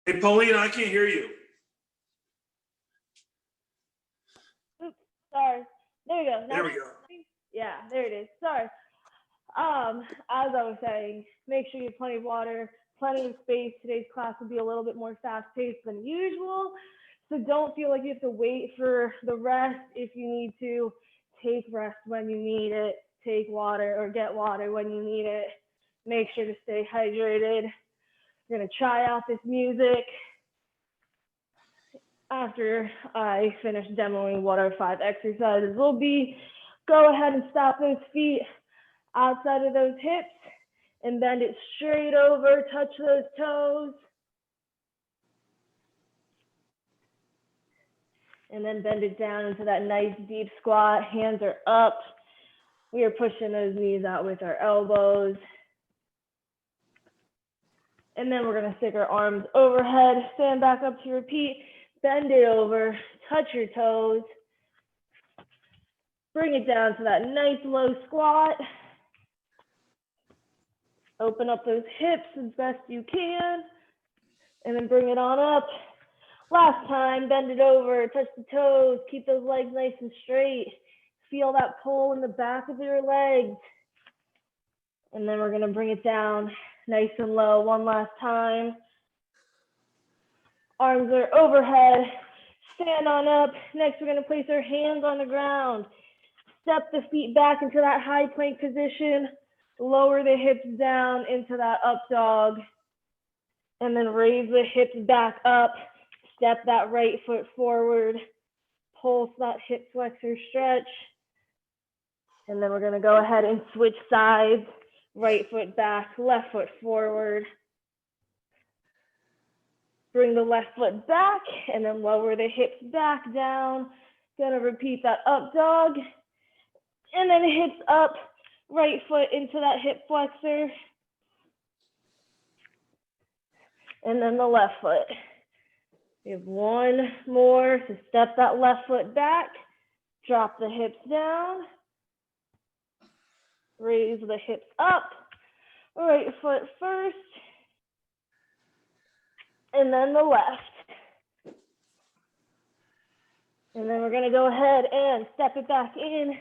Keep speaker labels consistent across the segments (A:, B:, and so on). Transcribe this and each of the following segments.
A: Hey, Paulina, I can't hear you.
B: Oops, sorry. There we go.
A: There we go.
B: Yeah, there it is. Sorry. As I was saying, make sure you have plenty of water, plenty of space. Today's class will be a little bit more fast-paced than usual, so don't feel like you have to wait for the rest. If you need to, take rest when you need it. Take water or get water when you need it. Make sure to stay hydrated. We're gonna try out this music after I finish demoing what our 5 exercises will be. Go ahead and stop those feet outside of those hips and bend it straight over, touch those toes. And then bend it down into that nice deep squat. Hands are up. We are pushing those knees out with our elbows. And then we're gonna stick our arms overhead, stand back up to repeat, bend it over, touch your toes. Bring it down to that nice low squat. Open up those hips as best you can, and then bring it on up. Last time, bend it over, touch the toes, keep those legs nice and straight. Feel that pull in the back of your legs. And then we're gonna bring it down nice and low one last time. Arms are overhead, stand on up. Next, we're gonna place our hands on the ground. Step the feet back into that high plank position. Lower the hips down into that up dog. And then raise the hips back up. Step that right foot forward. Pulse that hip flexor stretch. And then we're gonna go ahead and switch sides. Right foot back, left foot forward. Bring the left foot back and then lower the hips back down. Gonna repeat that up dog. And then hips up, right foot into that hip flexor. And then the left foot. We have one more, so step that left foot back, drop the hips down, raise the hips up, right foot first, and then the left. And then we're gonna go ahead and step it back in,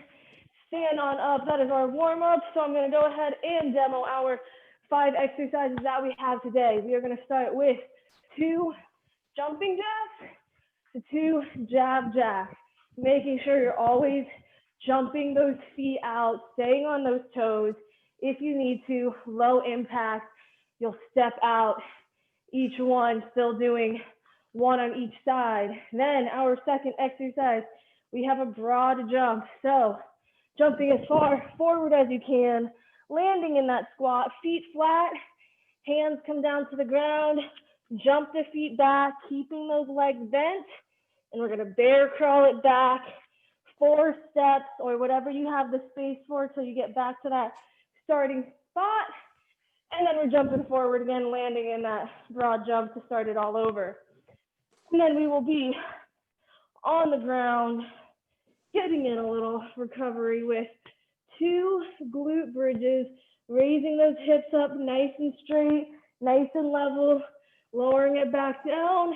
B: stand on up. That is our warm up. So I'm gonna go ahead and demo our 5 exercises that we have today. We are gonna start with 2 jumping jacks to 2 jab jacks, making sure you're always jumping those feet out, staying on those toes. If you need to, low impact, you'll step out, each one still doing 1 on each side. Then our second exercise, we have a broad jump. So jumping as far forward as you can, landing in that squat, feet flat, hands come down to the ground, jump the feet back, keeping those legs bent, and we're gonna bear crawl it back, 4 steps or whatever you have the space for till you get back to that starting spot. And then we're jumping forward again, landing in that broad jump to start it all over. And then we will be on the ground, getting in a little recovery with 2 glute bridges, raising those hips up nice and straight, nice and level, lowering it back down,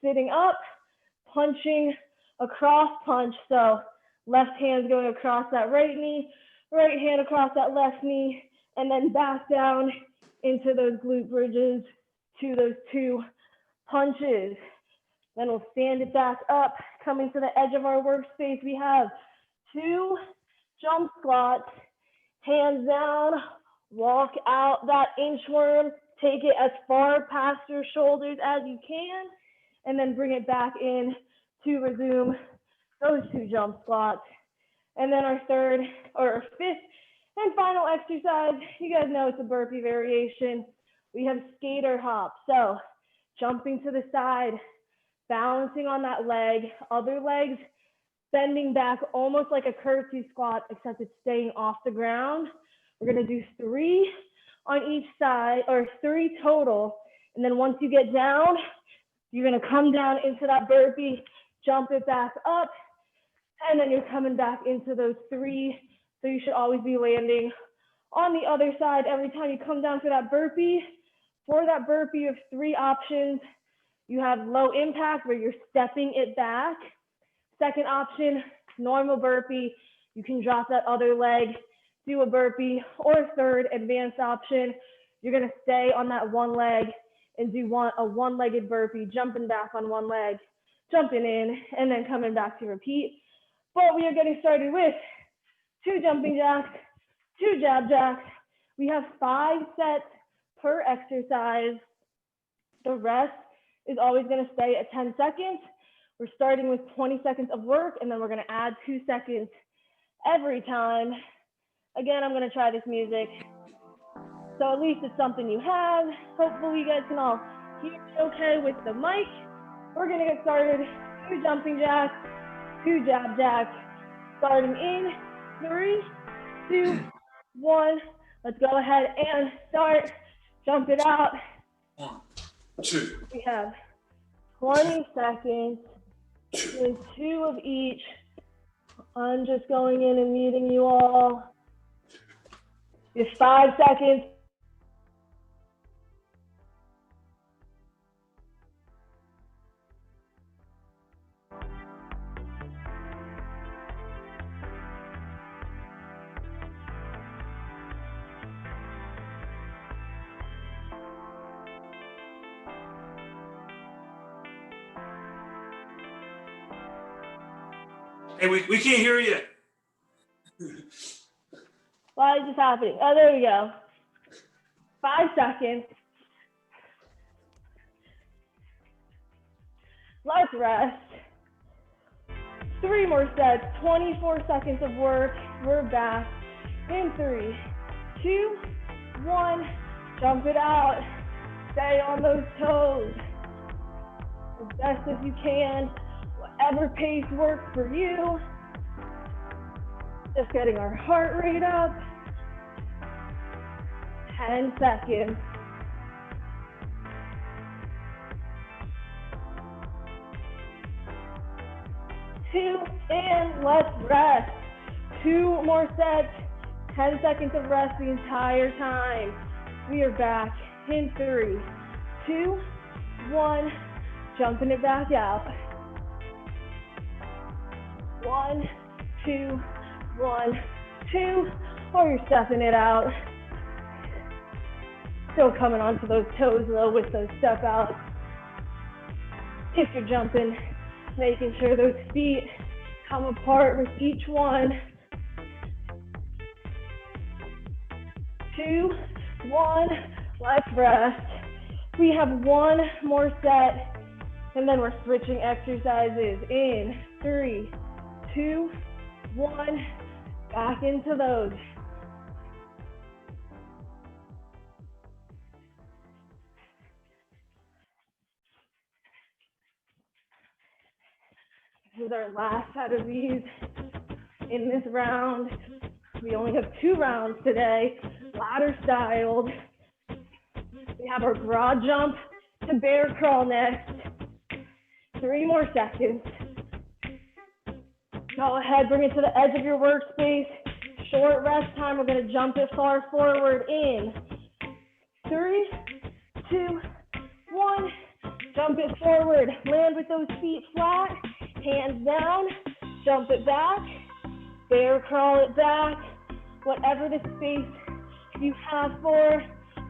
B: sitting up, punching across punch. So left hand's going across that right knee, right hand across that left knee, and then back down into those glute bridges to those 2 punches. Then we'll stand it back up, coming to the edge of our workspace. We have 2 jump squats, hands down, walk out that inchworm, take it as far past your shoulders as you can, and then bring it back in to resume those 2 jump squats. And then our third or 5th and final exercise, you guys know it's a burpee variation. We have skater hop. So jumping to the side, balancing on that leg, other legs bending back almost like a curtsy squat, except it's staying off the ground. We're gonna do 3 on each side, or 3 total. And then once you get down, you're gonna come down into that burpee, jump it back up, and then you're coming back into those 3. So you should always be landing on the other side every time you come down for that burpee. For that burpee, you have 3 options. You have low impact where you're stepping it back. Second option, normal burpee. You can drop that other leg, do a burpee, or third advanced option. You're gonna stay on that one leg and do a one-legged burpee, jumping back on one leg, jumping in, and then coming back to repeat. But we are getting started with 2 jumping jacks, 2 jab jacks. We have 5 sets per exercise. The rest is always gonna stay at 10 seconds. We're starting with 20 seconds of work, and then we're gonna add 2 seconds every time. Again, I'm gonna try this music. So at least it's something you have. Hopefully you guys can all hear me okay with the mic. We're gonna get started. 2 jumping jacks, 2 jab jacks. Starting in 3, 2, 1. Let's go ahead and start. Jump it out.
A: 1, 2.
B: We have 20 seconds. Doing 2 of each. I'm just going in and muting you all. Just 5 seconds.
A: Hey, we can't hear you.
B: Why is this happening? Oh, there we go. 5 seconds. Let's rest. 3 more sets, 24 seconds of work. We're back in 3, 2, 1. Jump it out. Stay on those toes as best as you can. Whatever pace works for you. Just getting our heart rate up. 10 seconds. 2, and let's rest. 2 more sets, 10 seconds of rest the entire time. We are back in 3, 2, 1, jumping it back out. 1, 2, 1, 2, or you're stepping it out. Still coming onto those toes though with those step outs. If you're jumping, making sure those feet come apart with each one. 2, 1, let's rest. We have 1 more set, and then we're switching exercises in 3, 2, 1, back into those. This is our last set of these in this round. We only have 2 rounds today, ladder styled. We have our broad jump to bear crawl next. 3 more seconds. Go ahead, bring it to the edge of your workspace. Short rest time, we're gonna jump it far forward in 3, 2, 1. Jump it forward, land with those feet flat, hands down, jump it back, bear crawl it back, whatever the space you have for.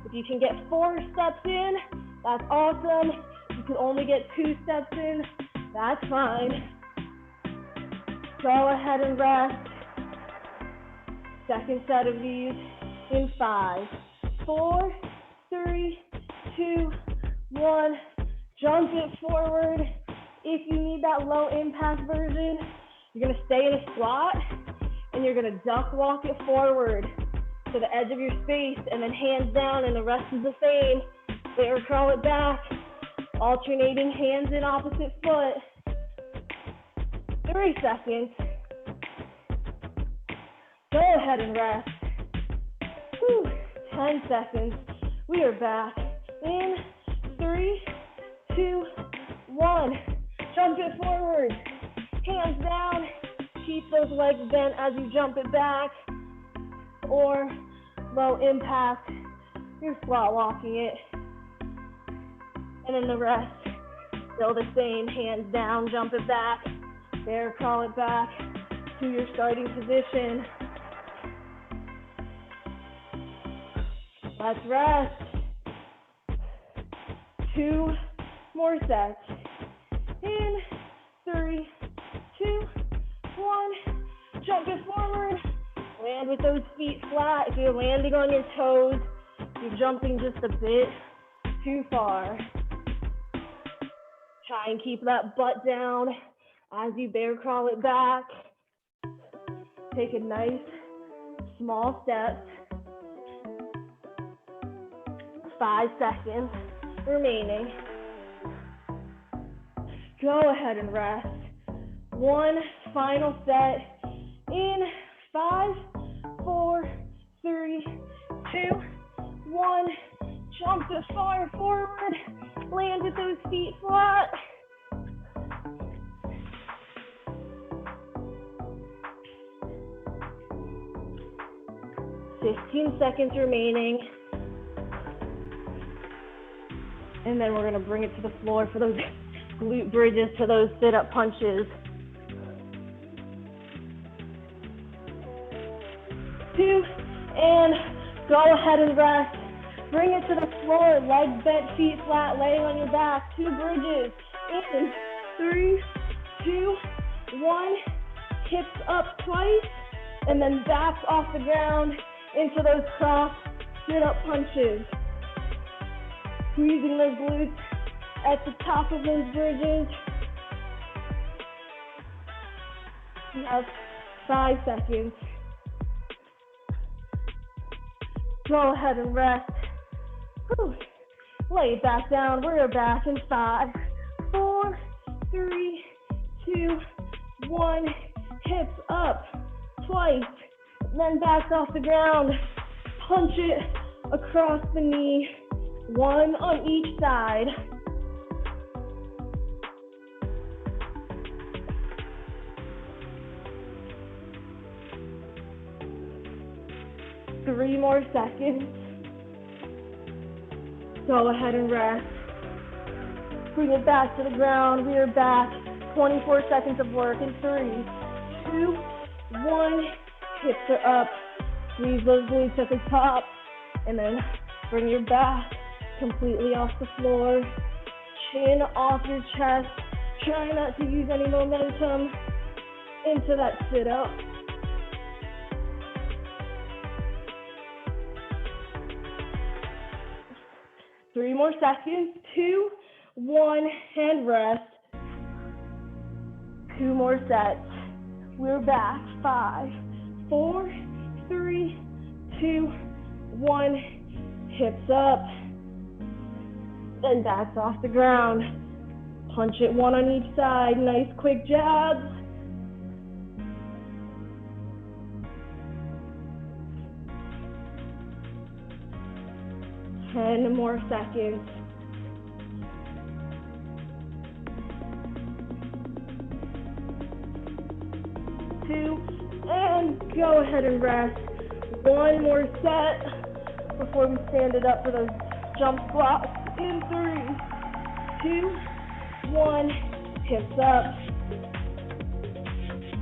B: If you can get 4 steps in, that's awesome. If you can only get 2 steps in, that's fine. Go ahead and rest. Second set of these in 5, 4, 3, 2, 1. Jump it forward. If you need that low impact version, you're gonna stay in a squat and you're gonna duck walk it forward to the edge of your space and then hands down, and the rest is the same. Bear crawl it back, alternating hands in opposite foot. 3 seconds. Go ahead and rest. 10 seconds. We are back in 3, 2, 1. Jump it forward. Hands down. Keep those legs bent as you jump it back. Or low impact, you're squat walking it. And then the rest Still the same, hands down, jump it back, bear crawl it back to your starting position. Let's rest. 2 more sets. In 3, 2, 1. Jump it forward. Land with those feet flat. If you're landing on your toes, you're jumping just a bit too far. Try and keep that butt down as you bear crawl it back. Take a nice small step. 5 seconds remaining. Go ahead and rest. 1 final set in 5, 4, 3, 2, 1. Jump as far forward. Land with those feet flat. $15 seconds remaining. And then we're gonna bring it to the floor for those glute bridges, to those sit-up punches. 2, and go ahead and rest. Bring it to the floor, legs bent, feet flat, laying on your back. 2 bridges. In 3, 2, 1. Hips up twice, and then backs off the ground into those cross sit-up punches. Squeezing those glutes at the top of those bridges. You have 5 seconds. Go ahead and rest. Whew. Lay it back down. We're back in 5, 4, 3, 2, 1. Hips up twice, then backs off the ground. Punch it across the knee. 1 on each side. Three more seconds. Go ahead and rest. Bring it back to the ground. We are back. 24 seconds of work in 3, 2, 1. Hips are up. Squeeze those glutes at the top. And then bring your back completely off the floor. Chin off your chest. Try not to use any momentum into that sit-up. 3 more seconds. 2, 1, and rest. 2 more sets. We're back. 5, 4, 3, 2, 1. Hips up. Then backs off the ground. Punch it 1 on each side. Nice quick jabs. Ten more seconds. 2, and go ahead and rest. 1 more set before we stand it up for those jump squats. In 3, 2, 1. Hips up.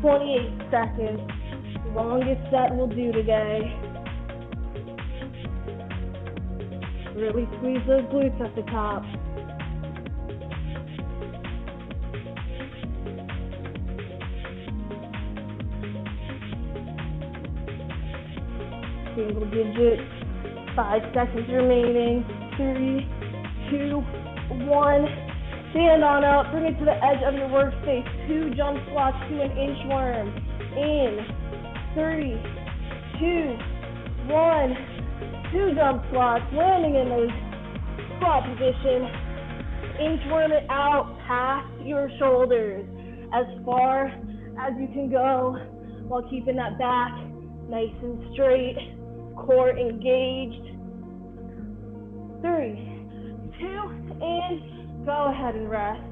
B: 28 seconds. Longest set we'll do today. Really squeeze those glutes at the top. Single digits. 5 seconds remaining. 3, 2, 1. Stand on up. Bring it to the edge of your workspace. 2 jump squats to an inchworm. In 3, 2, 1. 2 jump squats, landing in those squat position. Inchworm it out past your shoulders as far as you can go while keeping that back nice and straight, core engaged. 3, 2, and go ahead and rest.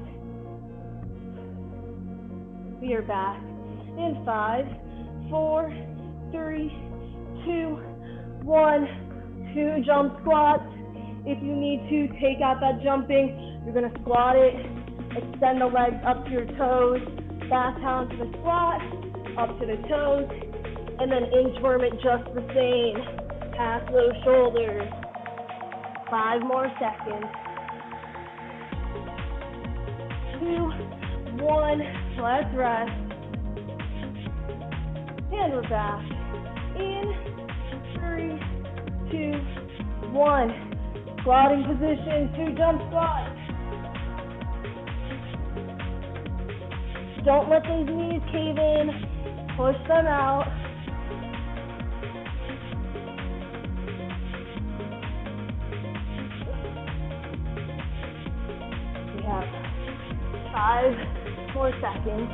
B: We are back in 5, 4, 3, 2, 1. 2 jump squats. If you need to, take out that jumping. You're gonna squat it Extend the legs up to your toes, back down to the squat, up to the toes, and then inchworm it just the same. Pass those shoulders. 5 more seconds. 2, 1, let's rest. And we're back. In 3, 2, 1. Squatting position, 2 jump squats. Don't let those knees cave in. Push them out. We have 5 more seconds.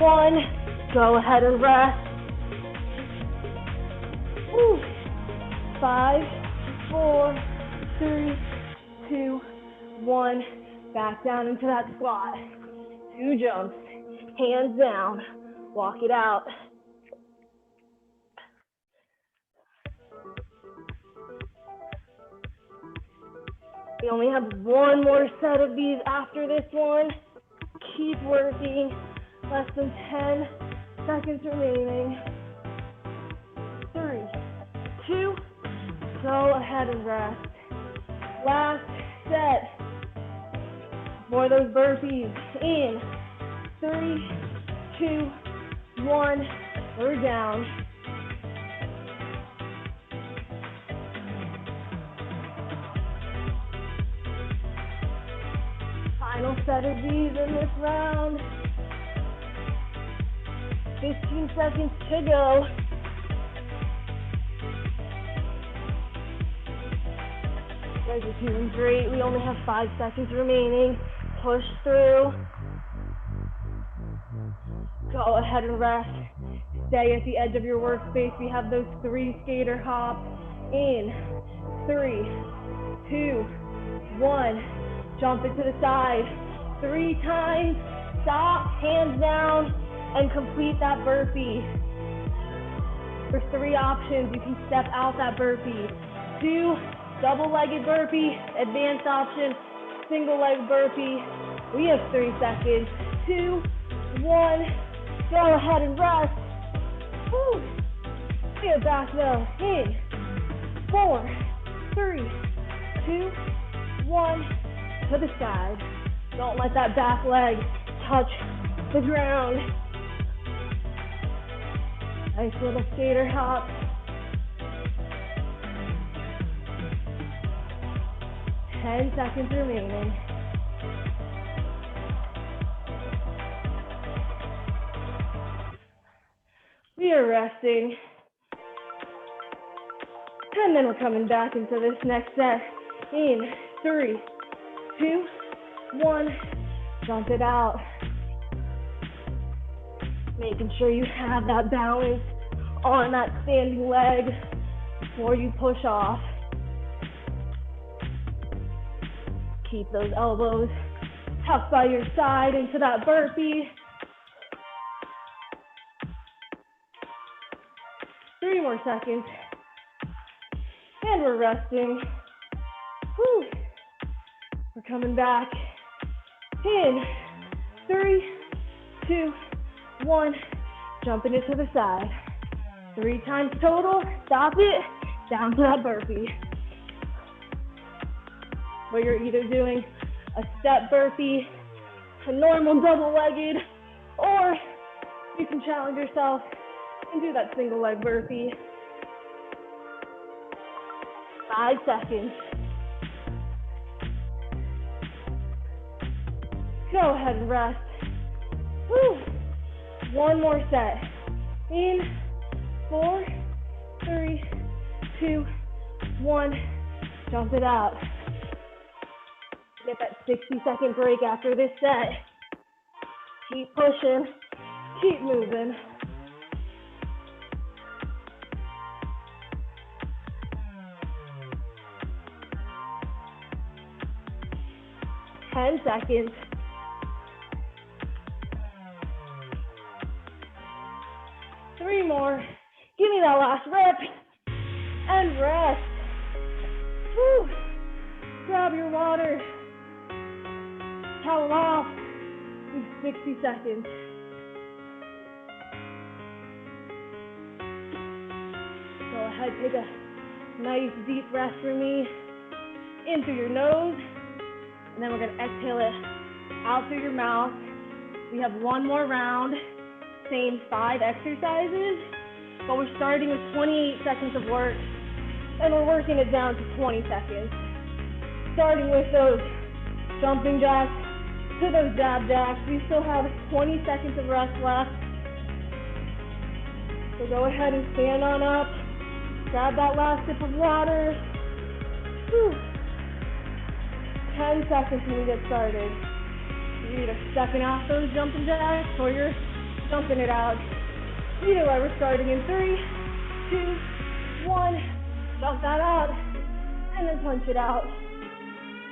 B: 1, go ahead and rest. Woo. 5, 4, 3, 2, 1. Back down into that squat. 2 jumps, hands down, walk it out. We only have 1 more set of these after this one. Keep working, less than 10 seconds remaining. 3, 2, go ahead and rest. Last set. More of those burpees. In 3, 2, 1, we're down. Final set of these in this round. 15 seconds to go. You guys are doing great. We only have 5 seconds remaining. Push through. Go ahead and rest. Stay at the edge of your workspace. We have those 3 skater hops. In 3, 2, 1. Jump it to the side. 3 times. Stop, hands down, and complete that burpee. There's 3 options. You can step out that burpee. 2, double-legged burpee. Advanced option, single leg burpee. We have 3 seconds. 2, 1. Go ahead and rest. Woo. We are back though. In 4, 3, 2, 1. To the side. Don't let that back leg touch the ground. Nice little skater hop. 10 seconds remaining. We are resting. And then we're coming back into this next set. In 3, 2, 1, jump it out. Making sure you have that balance on that standing leg before you push off. Keep those elbows tucked by your side into that burpee. 3 more seconds. And we're resting. Whew. We're coming back. In 3, 2, 1. Jumping it to the side. 3 times total. Stop it. Down to that burpee. Where you're either doing a step burpee, a normal double-legged, or you can challenge yourself and do that single leg burpee. 5 seconds. Go ahead and rest. Woo. 1 more set. In 4, 3, 2, 1. Jump it out. Get that 60-second break after this set. Keep pushing. Keep moving. Ten seconds. Three more. Give me that last rep. And rest. Woo. Grab your water. count them off. 60 seconds. Go ahead, take a nice deep breath for me. In through your nose, and then we're gonna exhale it out through your mouth. We have one more round, same 5 exercises, but we're starting with 28 seconds of work, and we're working it down to 20 seconds. Starting with those jumping jacks to those jab jacks. We still have 20 seconds of rest left. So go ahead and stand on up. Grab that last sip of water. Whew. 10 seconds when we get started. You're either stepping off those jumping jacks or you're jumping it out. Either way, we're starting in 3, 2, 1. Jump that out and then punch it out.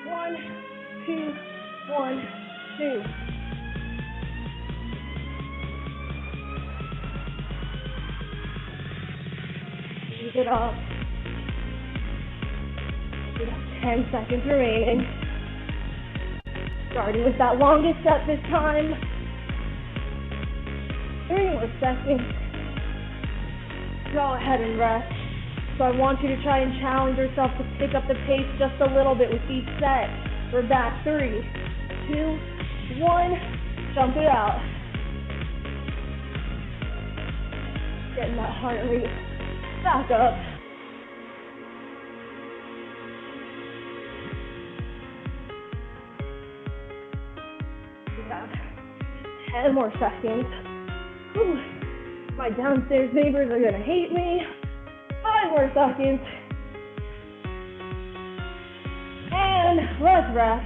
B: 1, 2, 1, 2. Keep it up. We got 10 seconds remaining. Starting with that longest set this time. 3 more seconds. Go ahead and rest. So I want you to try and challenge yourself to pick up the pace just a little bit with each set. We're back. 3, 2, 1. Jump it out. Getting that heart rate back up. We have 10 more seconds. Whew. My downstairs neighbors are gonna hate me. 5 more seconds. And let's rest.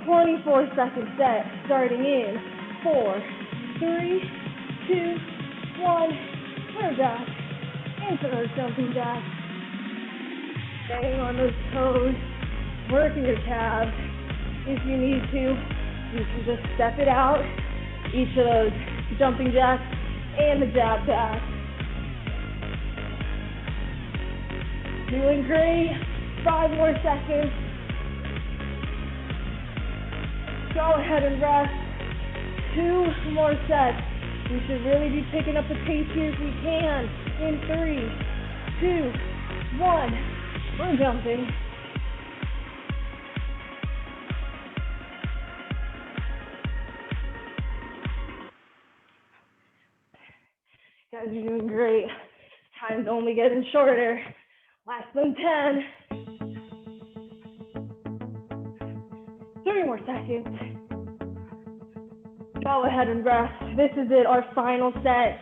B: 24 second set, starting in 4, 3, 2, 1. We're back into those jumping jacks. Staying on those toes, working your calves. If you need to, you can just step it out. Each of those jumping jacks and the jab jacks. Doing great. 5 more seconds. Go ahead and rest. 2 more sets. We should really be picking up the pace here if we can. In 3, 2, 1. We're jumping. You guys are doing great. Time's only getting shorter. Less than 10. 3 more seconds. Go ahead and rest. This is it, our final set.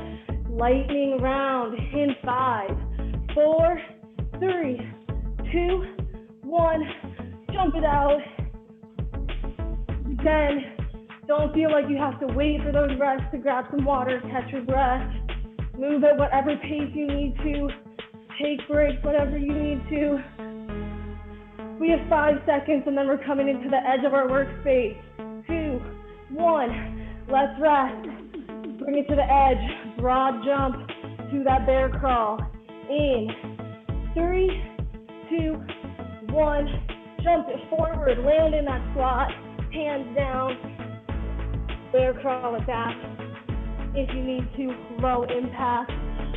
B: Lightning round in 5, 4, 3, 2, 1. Jump it out. Again, don't feel like you have to wait for those rests to grab some water, catch your breath. Move at whatever pace you need to. Take breaks whenever you need to. We have 5 seconds and then we're coming into the edge of our workspace. 2, 1. Let's rest. Bring it to the edge. Broad jump to that bear crawl. In 3, 2, 1. Jump it forward. Land in that squat. Hands down. Bear crawl it back. If you need to, low impact.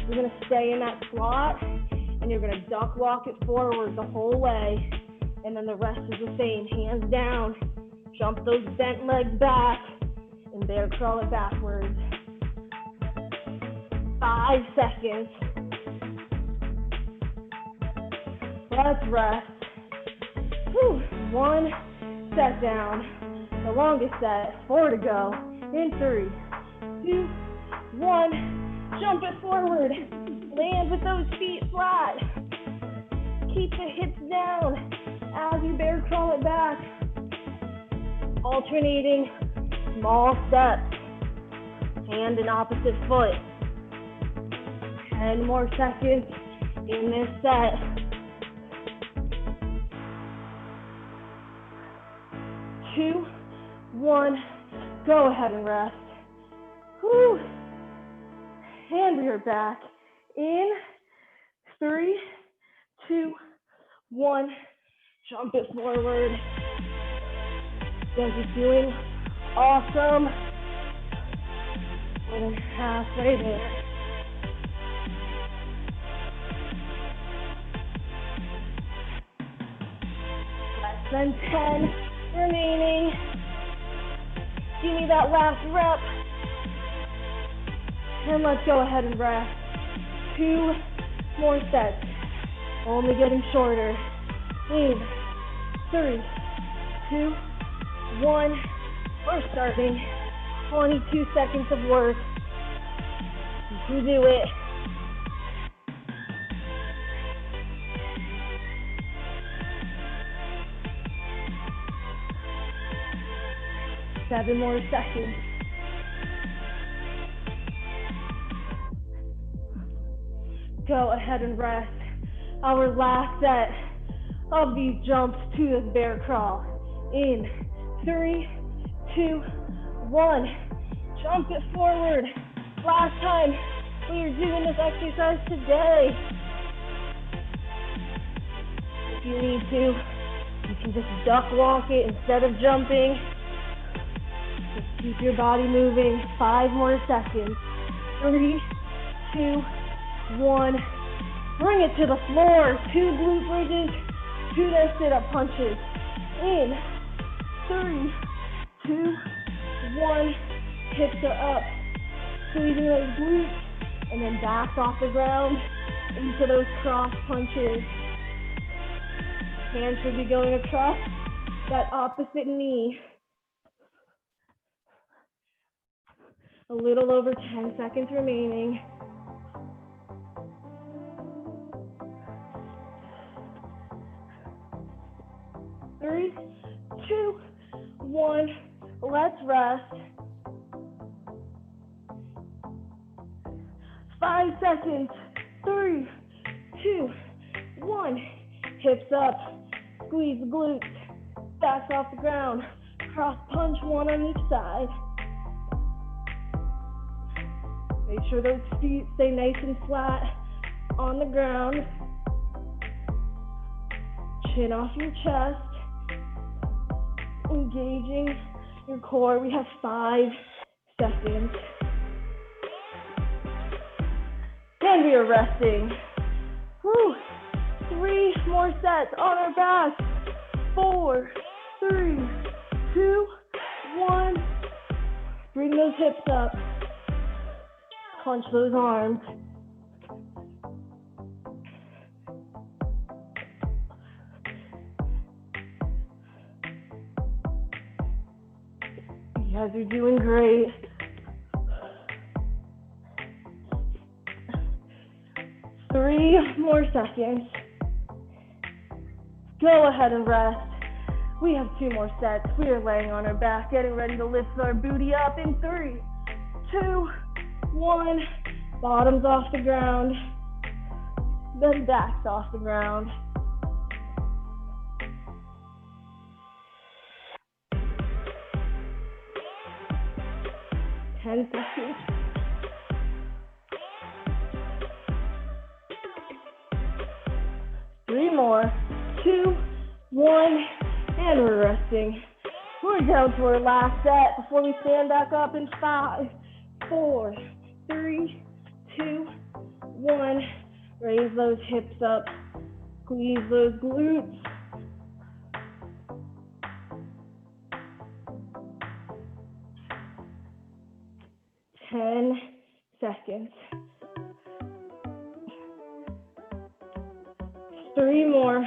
B: You're going to stay in that squat and you're going to duck walk it forward the whole way. And then the rest is the same. Hands down. Jump those bent legs back and bear crawl it backwards. 5 seconds. Let's rest. Whew. 1 set down. The longest set. 4 to go. In 3, 2, 1. Jump it forward. Land with those feet flat. Keep the hips down as you bear crawl it back. Alternating small steps. Hand and opposite foot. 10 more seconds in this set. 2, 1. Go ahead and rest. Whew. And we are back. In 3, 2, 1. Jump it forward. You guys are doing awesome. More than halfway there. Less than 10 remaining. Give me that last rep. And let's go ahead and rest. 2 more sets. Only getting shorter. In 3, 2, 1. We're starting. 22 seconds of work. You can do it. Seven more seconds. Go ahead and rest. Our last set of these jumps to this bear crawl. In 3, 2, 1. Jump it forward. Last time we were doing this exercise today. If you need to, you can just duck walk it instead of jumping. Just keep your body moving. 5 more seconds. 3, 2, 1. Bring it to the floor. 2 glute bridges, 2 those sit-up punches. In 3, 2, 1. Hips are up. Squeezing those glutes, and then back off the ground into those cross punches. Hands should be going across that opposite knee. A little over 10 seconds remaining. Three, 2, 1. Let's rest. 5 seconds. 3, 2, 1. Hips up. Squeeze the glutes. Backs off the ground. Cross punch, 1 on each side. Make sure those feet stay nice and flat on the ground. Chin off your chest. Engaging your core. We have 5 seconds. And we are resting. Whew. 3 more sets on our back. 4, 3, 2, 1. Bring those hips up. Punch those arms. You guys are doing great. Three more seconds. Go ahead and rest. We have 2 more sets. We are laying on our back, getting ready to lift our booty up in 3, 2, 1. Bottoms off the ground, then backs off the ground. Ten seconds. Three more. 2, 1, and we're resting. We're down to our last set before we stand back up in 5, 4, 3, 2, 1. Raise those hips up. Squeeze those glutes. Ten seconds. 3 more.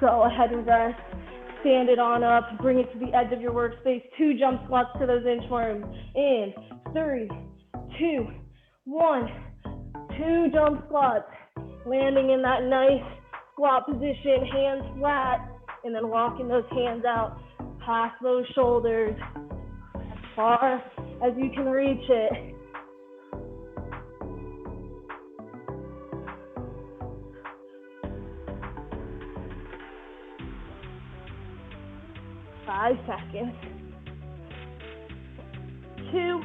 B: Go ahead and rest. Stand it on up. Bring it to the edge of your workspace. 2 jump squats to those inchworms. In 3, 2, 1. 2 jump squats. Landing in that nice squat position. Hands flat. And then walking those hands out past those shoulders. As far as you can reach it. Five seconds. 2,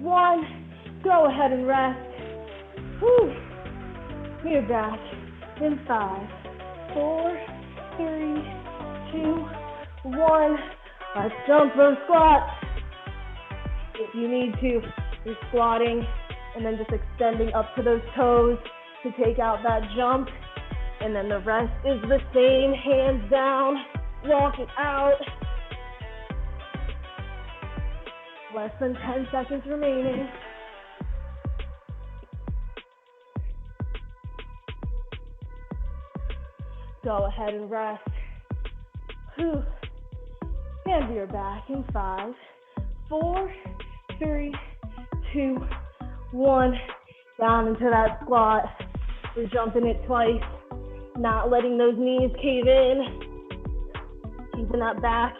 B: 1. Go ahead and rest. Whew. We are back in 5, 4, 3, 2, 1. Let's jump those squats. If you need to, you're squatting and then just extending up to those toes to take out that jump. And then the rest is the same, hands down, walk it out. Less than 10 seconds remaining. Go ahead and rest. And we are back in 5, 4, 3, 2, 1. Down into that squat. We're jumping it twice, not letting those knees cave in. Keeping that back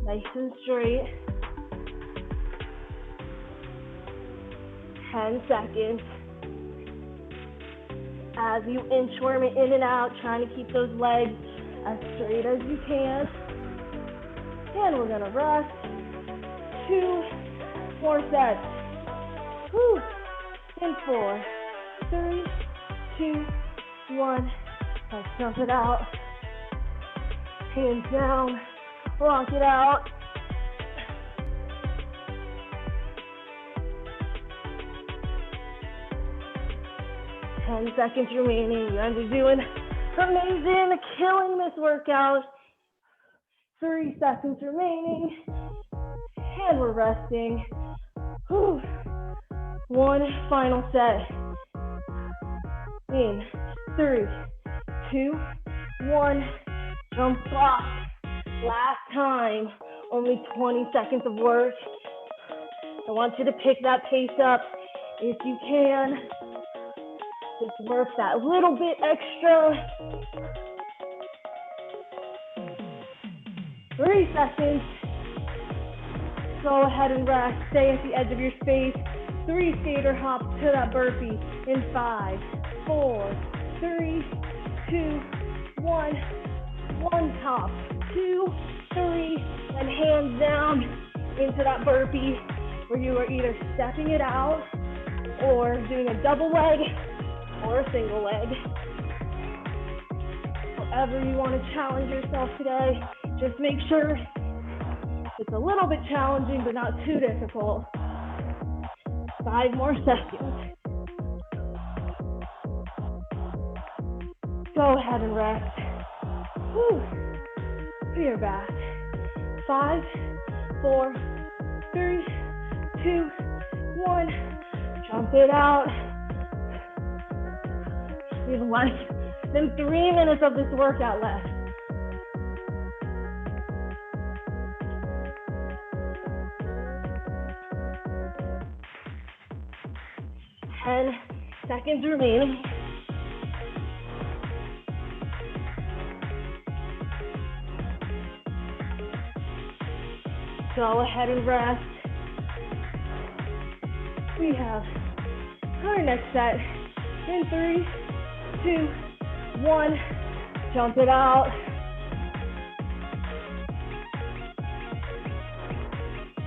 B: nice and straight. 10 seconds. As you inchworm it in and out, trying to keep those legs as straight as you can. And we're gonna rest. 2 more sets. In 4, 3, 2, 1. Let's jump it out. Hands down, rock it out. 10 seconds remaining. You guys are doing amazing, killing this workout. 3 seconds remaining. And we're resting. 1 final set. In 3, 2, 1. Jump off. Last time. Only 20 seconds of work. I want you to pick that pace up if you can. Just work that little bit extra. 3 seconds. Go ahead and rest. Stay at the edge of your space. 3 skater hops to that burpee in 5, 4, 3, 2, 1. 1 top, 2, 3, and hands down into that burpee where you are either stepping it out or doing a double leg or a single leg. However you want to challenge yourself today, just make sure it's a little bit challenging but not too difficult. 5 more seconds. Go ahead and rest. We are back. 5, 4, 3, 2, 1. Jump it out. We have less than 3 minutes of this workout left. Ten seconds remaining. Go ahead and rest. We have our next set in 3, 2, 1. Jump it out.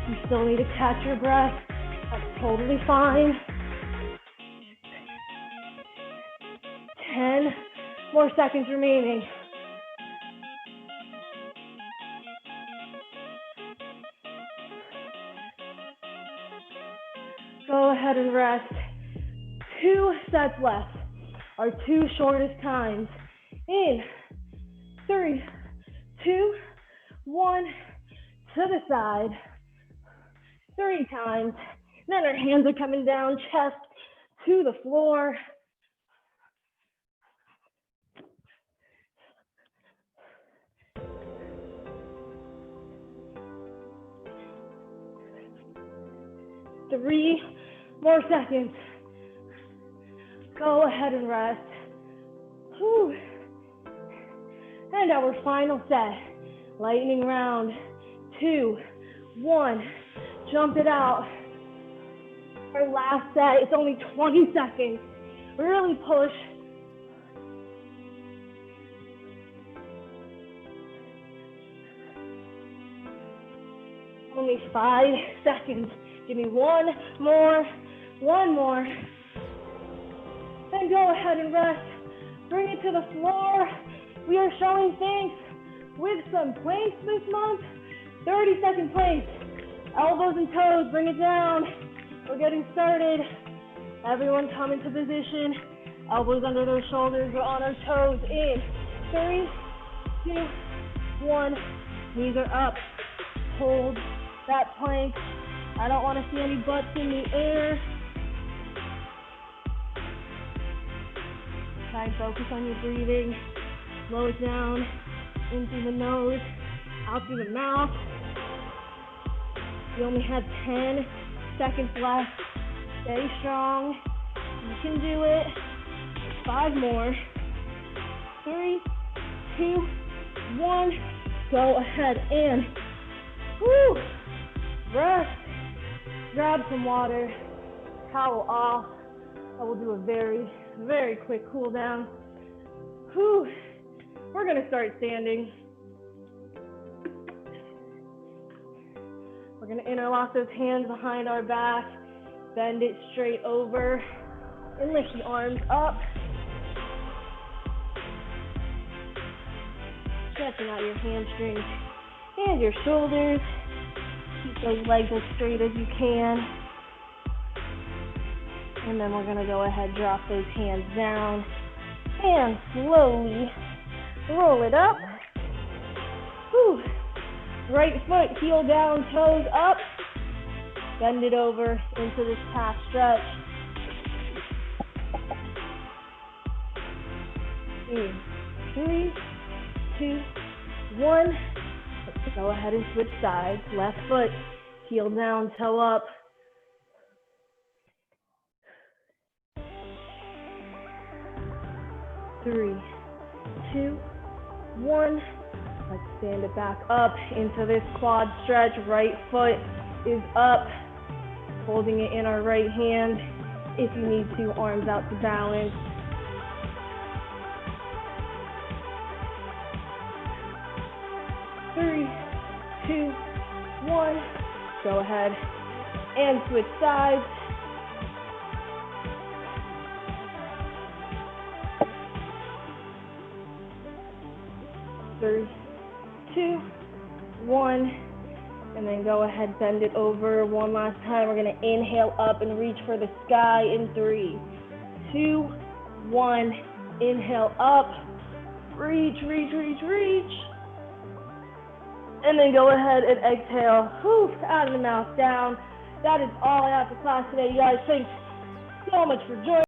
B: You still need to catch your breath. That's totally fine. 10 more seconds remaining. Go ahead and rest. 2 sets left. Our 2 shortest times. In 3, 2, 1. To the side. 3 times. Then our hands are coming down, chest to the floor. Three more seconds. Go ahead and rest. And our final set. Lightning round. 2, 1. Jump it out. Our last set. It's only 20 seconds. Really push. Only 5 seconds. Give me one more. Then go ahead and rest. Bring it to the floor. We are showing thanks with some planks this month. 30-second planks. Elbows and toes, bring it down. We're getting started. Everyone come into position. Elbows under their shoulders, we're on our toes. In 3, 2, 1. Knees are up. Hold that plank. I don't want to see any butts in the air. Try and focus on your breathing. Slow it down. In through the nose, out through the mouth. You only have 10 seconds left. Stay strong. You can do it. 5 more. 3, 2, 1. Go ahead and rest. Grab some water. Towel off. I will do a very, very quick cool down. We're gonna start standing. We're gonna interlock those hands behind our back, bend it straight over, and lift the arms up. Stretching out your hamstrings and your shoulders. Keep those legs as straight as you can. And then we're gonna go ahead, drop those hands down, and slowly roll it up. Right foot, heel down, toes up. Bend it over into this calf stretch. In 3, 2, 1. Let's go ahead and switch sides. Left foot, heel down, toe up. 3, 2, 1. Let's stand it back up into this quad stretch. Right foot is up, holding it in our right hand. If you need to, arms out to balance. Three, 2, 1. Go ahead and switch sides. Three, 2, 1, and then go ahead, bend it over one last time. We're gonna inhale up and reach for the sky in 3, 2, 1. Inhale up, reach, reach, reach, reach. And then go ahead and exhale, out of the mouth, down. That is all I have for class today, you guys. Thanks so much for joining.